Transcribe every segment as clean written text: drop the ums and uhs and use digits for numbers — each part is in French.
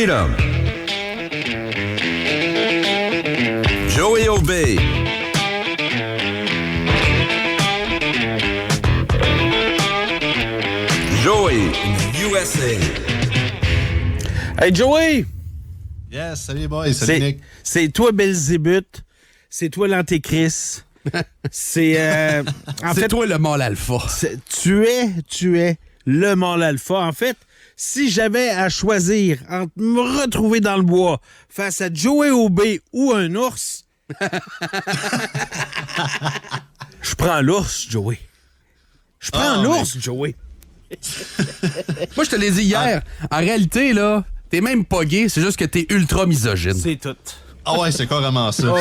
Freedom. Joey Obey. Joey, USA. Hey, Joey! Yes, salut boys, salut Nick. C'est toi Belzébuth, c'est toi l'Antéchrist. C'est en fait toi le mâle alpha. Tu es le mâle alpha. En fait, si j'avais à choisir entre me retrouver dans le bois face à Joey Obey ou un ours, je prends l'ours, Joey. Je prends l'ours, Joey. Moi, je te l'ai dit hier. En réalité, là, t'es même pas gay, c'est juste que t'es ultra misogyne. C'est tout. Ah ouais, c'est carrément ça.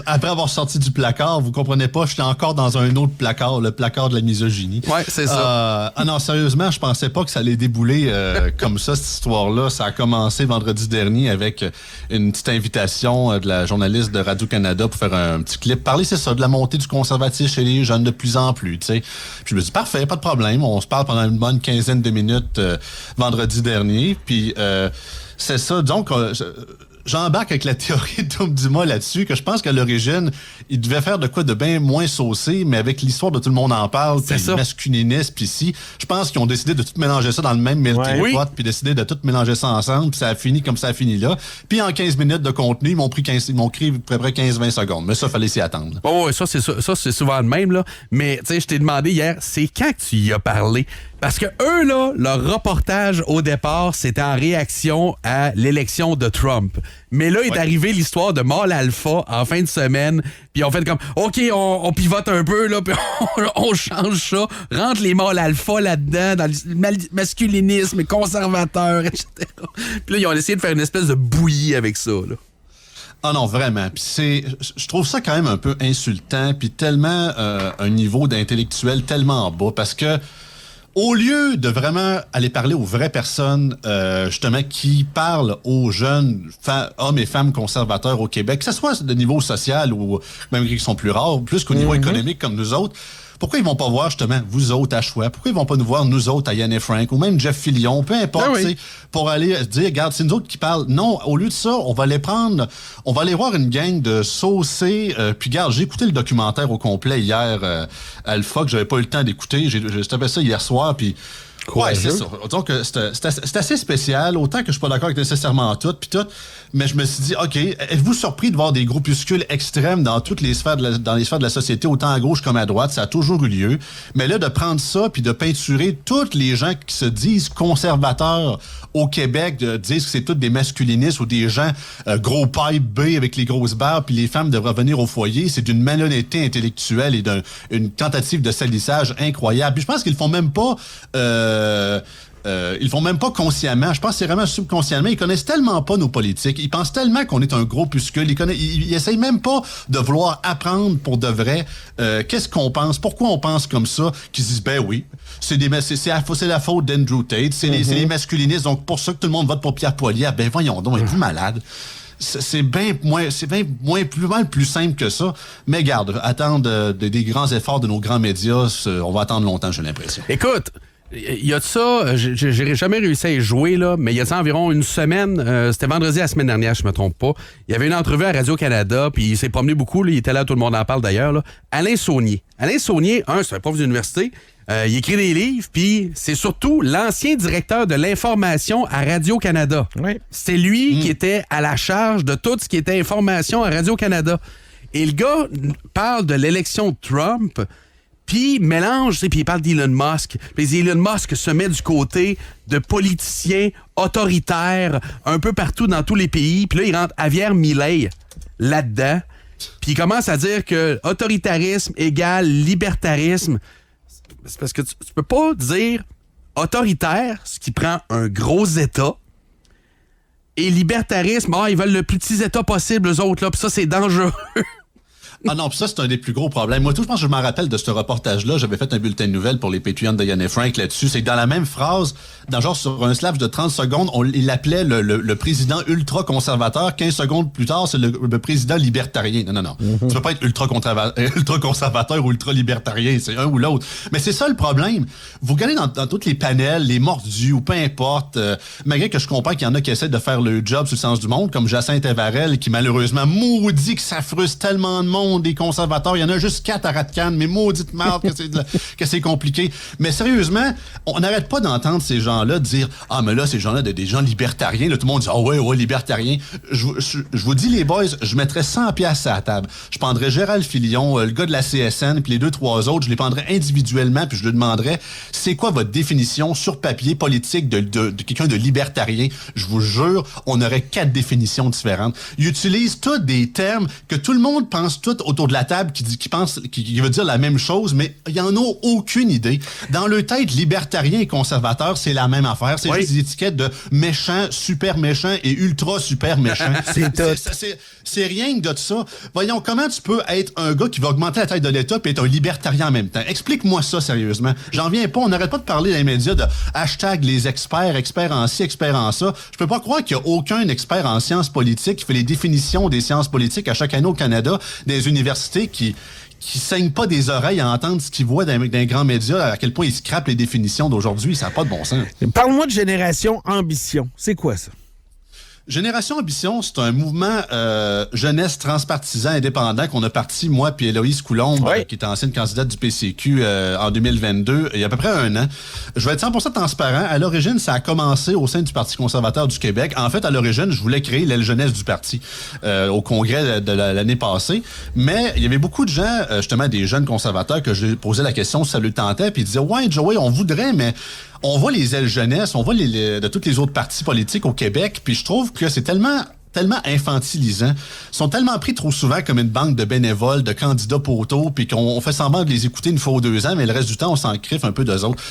Après avoir sorti du placard, vous comprenez pas, j'étais encore dans un autre placard, le placard de la misogynie. Ouais, c'est ça. Non, sérieusement, je pensais pas que ça allait débouler comme ça, cette histoire-là. Ça a commencé vendredi dernier avec une petite invitation de la journaliste de Radio-Canada pour faire un petit clip. Parler, c'est ça, de la montée du conservatisme chez les jeunes de plus en plus, tu sais. Puis je me dis, parfait, pas de problème. On se parle pendant une bonne quinzaine de minutes vendredi dernier. Puis c'est ça, donc... J'embarque avec la théorie de Tom Dumas là-dessus, que je pense qu'à l'origine, il devait faire de quoi de bien moins saucé, mais avec l'histoire de tout le monde en parle, puis le masculinisme, puis si, je pense qu'ils ont décidé de tout mélanger ça dans le même melting pot, puis décidé de tout mélanger ça ensemble, puis ça a fini comme ça a fini là. Puis en 15 minutes de contenu, ils m'ont pris à peu près 15-20 secondes. Mais ça, fallait s'y attendre. Oh, ouais, ça, c'est souvent le même, là. Mais, tu sais, je t'ai demandé hier, c'est quand que tu y as parlé? Parce que eux, là, leur reportage au départ, c'était en réaction à l'élection de Trump. Mais là, est arrivé l'histoire de mâle alpha en fin de semaine. Puis on fait comme, OK, on pivote un peu, là, puis on change ça. Rentre les mâles alpha là-dedans, dans le masculinisme conservateur, etc. Puis là, ils ont essayé de faire une espèce de bouillie avec ça, là. Ah non, vraiment. Puis je trouve ça quand même un peu insultant, puis tellement un niveau d'intellectuel tellement bas, parce que au lieu de vraiment aller parler aux vraies personnes, justement, qui parlent aux jeunes hommes et femmes conservateurs au Québec, que ce soit de niveau social ou même qu'ils sont plus rares, plus qu'au niveau économique comme nous autres, pourquoi ils vont pas voir, justement, vous autres à choix? Pourquoi ils vont pas nous voir, nous autres, à Yann et Frank, ou même Jeff Fillion, peu importe, pour aller se dire, regarde, c'est nous autres qui parlent. Non, au lieu de ça, on va aller voir une gang de saucés. Puis, regarde, j'ai écouté le documentaire au complet hier, Alpha, que j'avais pas eu le temps d'écouter. J'ai tapé ça hier soir, puis... Ouais, c'est ça. Donc, c'est assez spécial, autant que je suis pas d'accord avec nécessairement tout, mais je me suis dit, OK, êtes-vous surpris de voir des groupuscules extrêmes dans toutes les sphères dans les sphères de la société, autant à gauche comme à droite, ça a toujours eu lieu. Mais là, de prendre ça puis de peinturer tous les gens qui se disent conservateurs au Québec, de dire que c'est tous des masculinistes ou des gens gros pipe B avec les grosses barbes, puis les femmes devraient revenir au foyer, c'est d'une malhonnêteté intellectuelle et d'une tentative de salissage incroyable. Puis je pense qu'ils le font même pas... ils font même pas consciemment. Je pense que c'est vraiment subconsciemment. Ils connaissent tellement pas nos politiques. Ils pensent tellement qu'on est un groupuscule. Ils essayent même pas de vouloir apprendre pour de vrai qu'est-ce qu'on pense, pourquoi on pense comme ça, qu'ils se disent, ben oui, c'est la faute d'Andrew Tate, c'est les masculinistes, donc pour ça que tout le monde vote pour Pierre Poilievre. Ben voyons donc, êtes-vous malade? C'est bien plus simple que ça. Mais garde, attendre des grands efforts de nos grands médias, on va attendre longtemps, j'ai l'impression. Écoute, il y a de ça, j'ai jamais réussi à y jouer, là, mais il y a de ça environ une semaine, c'était vendredi la semaine dernière, je me trompe pas. Il y avait une entrevue à Radio-Canada, puis il s'est promené beaucoup, là, il était là, tout le monde en parle d'ailleurs, là. Alain Saunier. Alain Saunier, c'est un prof d'université, il écrit des livres, puis c'est surtout l'ancien directeur de l'information à Radio-Canada. Oui. C'est lui qui était à la charge de tout ce qui était information à Radio-Canada. Et le gars parle de l'élection de Trump, puis mélange, puis il parle d'Elon Musk. Puis Elon Musk se met du côté de politiciens autoritaires un peu partout dans tous les pays. Puis là, il rentre Javier Milei là-dedans. Puis il commence à dire que autoritarisme égale libertarisme. C'est parce que tu peux pas dire autoritaire, ce qui prend un gros État, et libertarisme, ils veulent le plus petit État possible, eux autres, là, puis ça, c'est dangereux. Ah non, puis ça, c'est un des plus gros problèmes. Moi, je pense que je m'en rappelle de ce reportage-là. J'avais fait un bulletin de nouvelles pour les Patreons de Yann et Frank là-dessus. C'est que dans la même phrase, sur un slash de 30 secondes, il l'appelait le président ultra-conservateur. 15 secondes plus tard, c'est le président libertarien. Non. Tu peux pas être ultra-conservateur ou ultra-libertarien. C'est un ou l'autre. Mais c'est ça le problème. Vous regardez dans tous les panels, les mordus ou peu importe, malgré que je comprends qu'il y en a qui essaient de faire le job sur le sens du monde, comme Jacinthe Evarel, qui malheureusement maudit que ça frustre tellement de monde, des conservateurs. Il y en a juste 4 à Ratcan, mais maudite merde que c'est compliqué. Mais sérieusement, on n'arrête pas d'entendre ces gens-là dire « Ah, mais là, ces gens-là, des gens libertariens. » Là, tout le monde dit « Ah ouais, libertariens. » Je vous dis, les boys, je mettrais 100 piastres à la table. Je prendrais Gérald Filion, le gars de la CSN, puis les 2-3 autres, je les prendrais individuellement, puis je lui demanderais « C'est quoi votre définition sur papier politique de quelqu'un de libertarien? » Je vous jure, on aurait 4 définitions différentes. Ils utilisent tous des termes que tout le monde pense tout autour de la table qui veut dire la même chose, mais ils en ont aucune idée. Dans leur tête, libertarien et conservateur, c'est la même affaire. C'est juste des étiquettes de méchant, super méchant et ultra super méchant. C'est rien que de ça. Voyons, comment tu peux être un gars qui va augmenter la taille de l'État et être un libertarien en même temps? Explique-moi ça sérieusement. J'en viens pas. On n'arrête pas de parler dans les médias de hashtag les experts en ci, experts en ça. Je peux pas croire qu'il y a aucun expert en sciences politiques qui fait les définitions des sciences politiques à chaque année au Canada, des universités qui saignent pas des oreilles à entendre ce qu'ils voient dans les grands médias, à quel point ils scrapent les définitions d'aujourd'hui. Ça n'a pas de bon sens. Parle-moi de Génération Ambition. C'est quoi ça? Génération Ambition, c'est un mouvement jeunesse transpartisan indépendant qu'on a parti, moi puis Héloïse Coulombe, qui est ancienne candidate du PCQ en 2022, il y a à peu près 1 an. Je vais être 100% transparent. À l'origine, ça a commencé au sein du Parti conservateur du Québec. En fait, à l'origine, je voulais créer l'aile jeunesse du parti au congrès de l'année passée. Mais il y avait beaucoup de gens, justement des jeunes conservateurs, que je posais la question si ça le tentait, puis ils disaient « Ouais, Joey, on voudrait, mais... » On voit les ailes jeunesse, on voit de tous les autres partis politiques au Québec, puis je trouve que c'est tellement infantilisant. Ils sont tellement pris trop souvent comme une banque de bénévoles, de candidats poteaux, puis qu'on fait semblant de les écouter une fois ou 2 ans, mais le reste du temps, on s'en criffe un peu d'eux autres.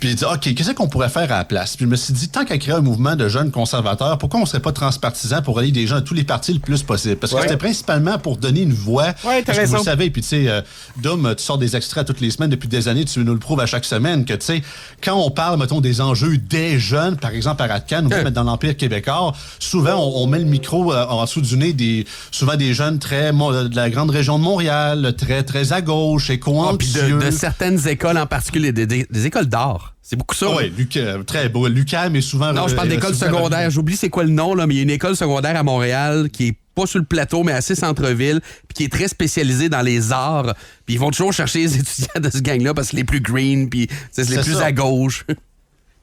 Puis ils disent, OK, qu'est-ce qu'on pourrait faire à la place? Puis je me suis dit, tant qu'à créer un mouvement de jeunes conservateurs, pourquoi on serait pas transpartisan pour aller des gens à tous les partis le plus possible? Parce que c'était principalement pour donner une voix. Ouais, t'as raison. Vous le savez, puis tu sais, Dom, tu sors des extraits toutes les semaines depuis des années, tu nous le prouves à chaque semaine, que tu sais, quand on parle, mettons, des enjeux des jeunes, par exemple à Ratcan, ou même dans l'Empire québécois, souvent, on met le micro en dessous du nez souvent des jeunes de la grande région de Montréal, très à gauche, éco-anxieux. De certaines écoles en particulier, des écoles d'art. C'est beaucoup ça. Oui, très beau. L'UQAM est souvent... Non, je parle d'école secondaire. J'oublie c'est quoi le nom, là, mais il y a une école secondaire à Montréal qui est pas sur le plateau, mais assez centre-ville, puis qui est très spécialisée dans les arts. Puis ils vont toujours chercher les étudiants de ce gang-là parce que c'est les plus green, puis c'est les plus à gauche.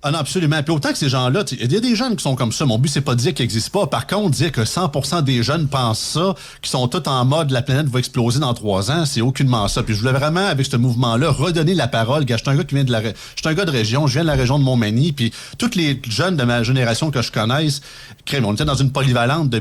Ah non, absolument. Puis autant que ces gens-là, il y a des jeunes qui sont comme ça. Mon but, c'est pas de dire qu'ils n'existent pas. Par contre, dire que 100% des jeunes pensent ça, qui sont tous en mode la planète va exploser dans 3 ans, c'est aucunement ça. Puis je voulais vraiment, avec ce mouvement-là, redonner la parole. Je suis un gars qui vient je suis un gars de région, je viens de la région de Montmagny, puis tous les jeunes de ma génération que je connaisse, on était dans une polyvalente de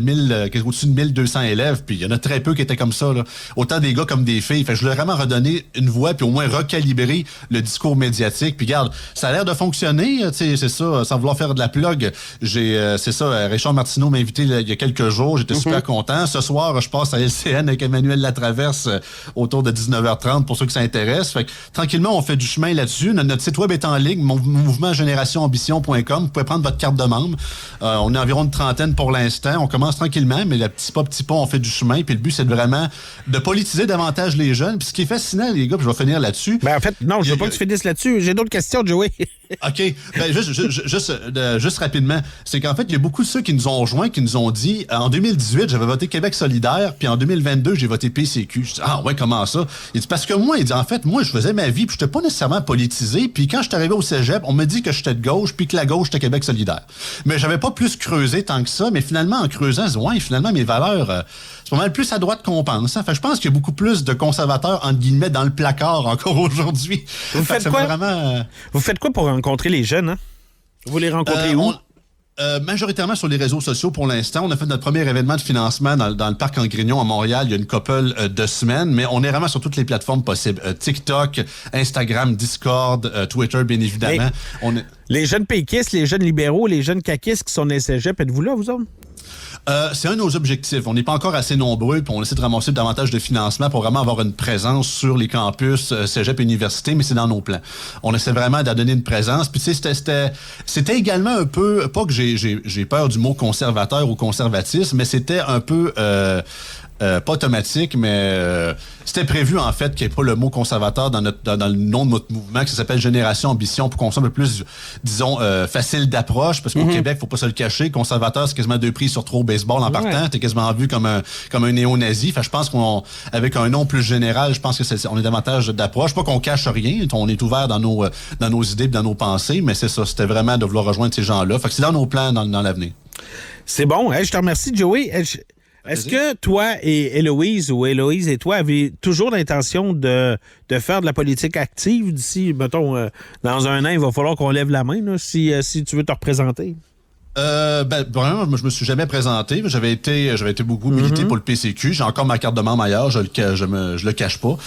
au-dessus de 1200 élèves, puis il y en a très peu qui étaient comme ça, là. Autant des gars comme des filles. Fait que je voulais vraiment redonner une voix, puis au moins recalibrer le discours médiatique. Puis regarde, ça a l'air de fonctionner. C'est ça, sans vouloir faire de la plug, c'est ça, Richard Martineau m'a invité il y a quelques jours, j'étais super content. Ce soir, je passe à LCN avec Emmanuel Latraverse autour de 19h30 pour ceux qui s'intéressent. Fait que, tranquillement, on fait du chemin là-dessus. Notre site web est en ligne, mouvement-génération-ambition.com. Vous pouvez prendre votre carte de membre. On est environ une 30aine pour l'instant. On commence tranquillement, mais petit pas, on fait du chemin. Puis le but, c'est vraiment de politiser davantage les jeunes. Puis ce qui est fascinant, les gars, puis je vais finir là-dessus. Ben en fait, non, je veux pas que tu finisses là-dessus. J'ai d'autres questions, Joey. OK. Ben, juste rapidement, c'est qu'en fait, il y a beaucoup de ceux qui nous ont rejoints, qui nous ont dit, en 2018, j'avais voté Québec solidaire, puis en 2022, j'ai voté PCQ. Je dis, ah ouais, comment ça? Il dit, parce que moi, en fait, je faisais ma vie, puis je n'étais pas nécessairement politisé, puis quand je suis arrivé au cégep, on me dit que j'étais de gauche, puis que la gauche, c'était Québec solidaire. Mais j'avais pas plus creusé tant que ça, mais finalement, en creusant, je dis, ouais, finalement, mes valeurs, c'est pas mal plus à droite qu'on pense. Hein? Fait, je pense qu'il y a beaucoup plus de conservateurs, entre guillemets, dans le placard encore aujourd'hui. Vous faites quoi? Vous faites quoi pour rencontrer les jeunes, hein? Vous les rencontrez où? Majoritairement sur les réseaux sociaux pour l'instant. On a fait notre premier événement de financement dans le parc en Grignon à Montréal il y a une couple de semaines, mais on est vraiment sur toutes les plateformes possibles. TikTok, Instagram, Discord, Twitter, bien évidemment. Les jeunes péquistes, les jeunes libéraux, les jeunes caquistes qui sont dans les cégeps, êtes-vous là, vous autres? C'est un de nos objectifs. On n'est pas encore assez nombreux, puis on essaie de ramasser davantage de financement pour vraiment avoir une présence sur les campus, cégep et université, mais c'est dans nos plans. On essaie vraiment de donner une présence. Puis tu sais, c'était également un peu, pas que j'ai peur du mot conservateur ou conservatisme, mais c'était un peu... pas automatique, mais c'était prévu, en fait, qu'il n'y ait pas le mot conservateur dans le nom de notre mouvement, que ça s'appelle Génération Ambition, pour qu'on soit un peu plus, disons, facile d'approche, parce qu'au Québec, faut pas se le cacher, conservateur, c'est quasiment 2 prix sur 3 au baseball en partant. T'es quasiment vu comme un néo-nazi. Fait je pense avec un nom plus général, je pense que on est davantage d'approche. Pas qu'on cache rien, on est ouvert dans nos idées et dans nos pensées, mais c'est ça, c'était vraiment de vouloir rejoindre ces gens-là. Fait que c'est dans nos plans dans l'avenir. C'est bon. Hey, je te remercie, Joey. Est-ce que toi et Héloïse ou Héloïse et toi avez toujours l'intention de faire de la politique active d'ici, mettons, dans un an, il va falloir qu'on lève la main là, si tu veux te représenter? Vraiment, je me suis jamais présenté. J'avais été beaucoup milité pour le PCQ. J'ai encore ma carte de membre ailleurs. Je le cache pas.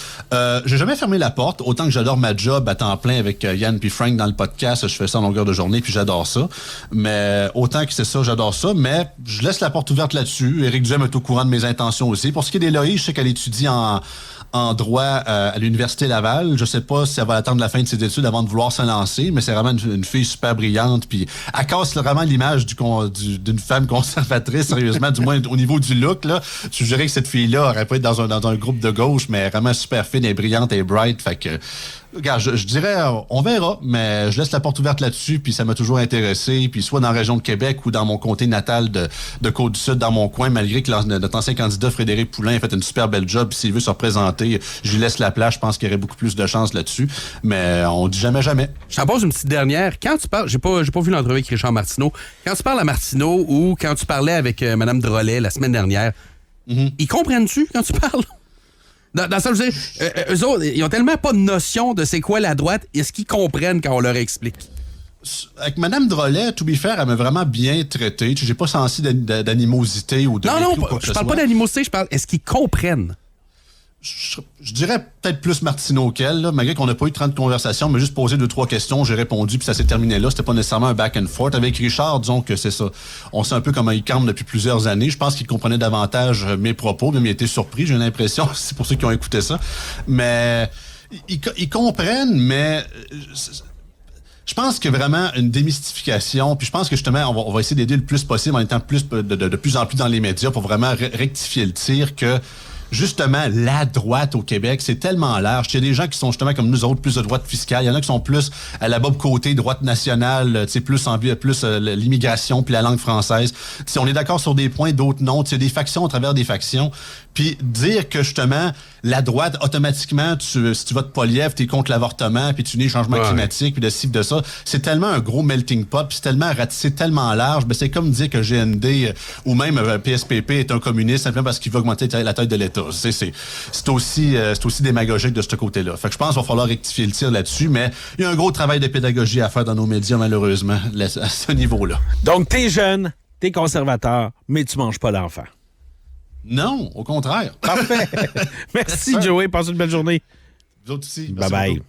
J'ai jamais fermé la porte. Autant que j'adore ma job à temps plein avec Yann puis Frank dans le podcast, je fais ça en longueur de journée puis j'adore ça. Mais autant que c'est ça, j'adore ça. Mais je laisse la porte ouverte là-dessus. Éric Duhem est au courant de mes intentions aussi. Pour ce qui est d'Héloïse, je sais qu'elle étudie en droit à l'Université Laval. Je sais pas si elle va attendre la fin de ses études avant de vouloir se lancer, mais c'est vraiment une fille super brillante. Puis elle casse vraiment l'image d'une femme conservatrice, sérieusement, du moins au niveau du look. Là, je dirais que cette fille-là aurait pu être dans un groupe de gauche, mais vraiment super fine et brillante et bright. Fait que, regarde, je dirais, on verra, mais je laisse la porte ouverte là-dessus, puis ça m'a toujours intéressé, puis soit dans la région de Québec ou dans mon comté natal de Côte-du-Sud, dans mon coin, malgré que notre ancien candidat Frédéric Poulain a fait une super belle job, puis s'il veut se représenter, je lui laisse la place, je pense qu'il y aurait beaucoup plus de chance là-dessus, mais on dit jamais jamais. Je t'en pose une petite dernière. Quand tu parles, j'ai pas vu l'entrevue avec Richard Martineau, quand tu parles à Martineau ou quand tu parlais avec Mme Drolet la semaine dernière, ils comprennent-tu quand tu parles? Dans ça, je veux dire, eux autres, ils ont tellement pas de notion de c'est quoi la droite. Est-ce qu'ils comprennent quand on leur explique? Avec Mme Drolet, to be fair, elle m'a vraiment bien traité. J'ai pas senti d'animosité ou de Non, je parle pas d'animosité, je parle. Est-ce qu'ils comprennent? Je dirais peut-être plus Martineau qu'elle, là, malgré qu'on n'a pas eu 30 conversations, mais juste posé 2-3 questions, j'ai répondu, puis ça s'est terminé là. C'était pas nécessairement un back and forth. Avec Richard, disons que c'est ça. On sait un peu comment il campe depuis plusieurs années. Je pense qu'il comprenait davantage mes propos, même il était surpris, j'ai l'impression. C'est pour ceux qui ont écouté ça. Mais ils comprennent, mais je pense que vraiment une démystification, puis je pense que justement, on va essayer d'aider le plus possible en étant de plus en plus dans les médias pour vraiment rectifier le tir que justement, la droite au Québec, c'est tellement large. Il y a des gens qui sont justement comme nous autres, plus de droite fiscale. Il y en a qui sont plus à la Bob Côté, droite nationale, plus l'immigration puis la langue française. T'sais, on est d'accord sur des points, d'autres non. Il y a des factions à travers des factions. Puis dire que justement, la droite, automatiquement, si tu votes Poilievre, t'es contre l'avortement, puis tu nies le changement climatique, puis de ci, de ça, c'est tellement un gros melting pot, puis c'est tellement ratissé, tellement large. Ben, c'est comme dire que GND ou même PSPP est un communiste simplement parce qu'il veut augmenter la taille de l'État. C'est aussi démagogique de ce côté-là. Fait que je pense qu'il va falloir rectifier le tir là-dessus, mais il y a un gros travail de pédagogie à faire dans nos médias, malheureusement, à ce niveau-là. Donc, t'es jeune, t'es conservateur, mais tu manges pas d'enfant. Non, au contraire. Parfait. Merci, Joey. Passe une belle journée. Vous autres aussi. Bye-bye.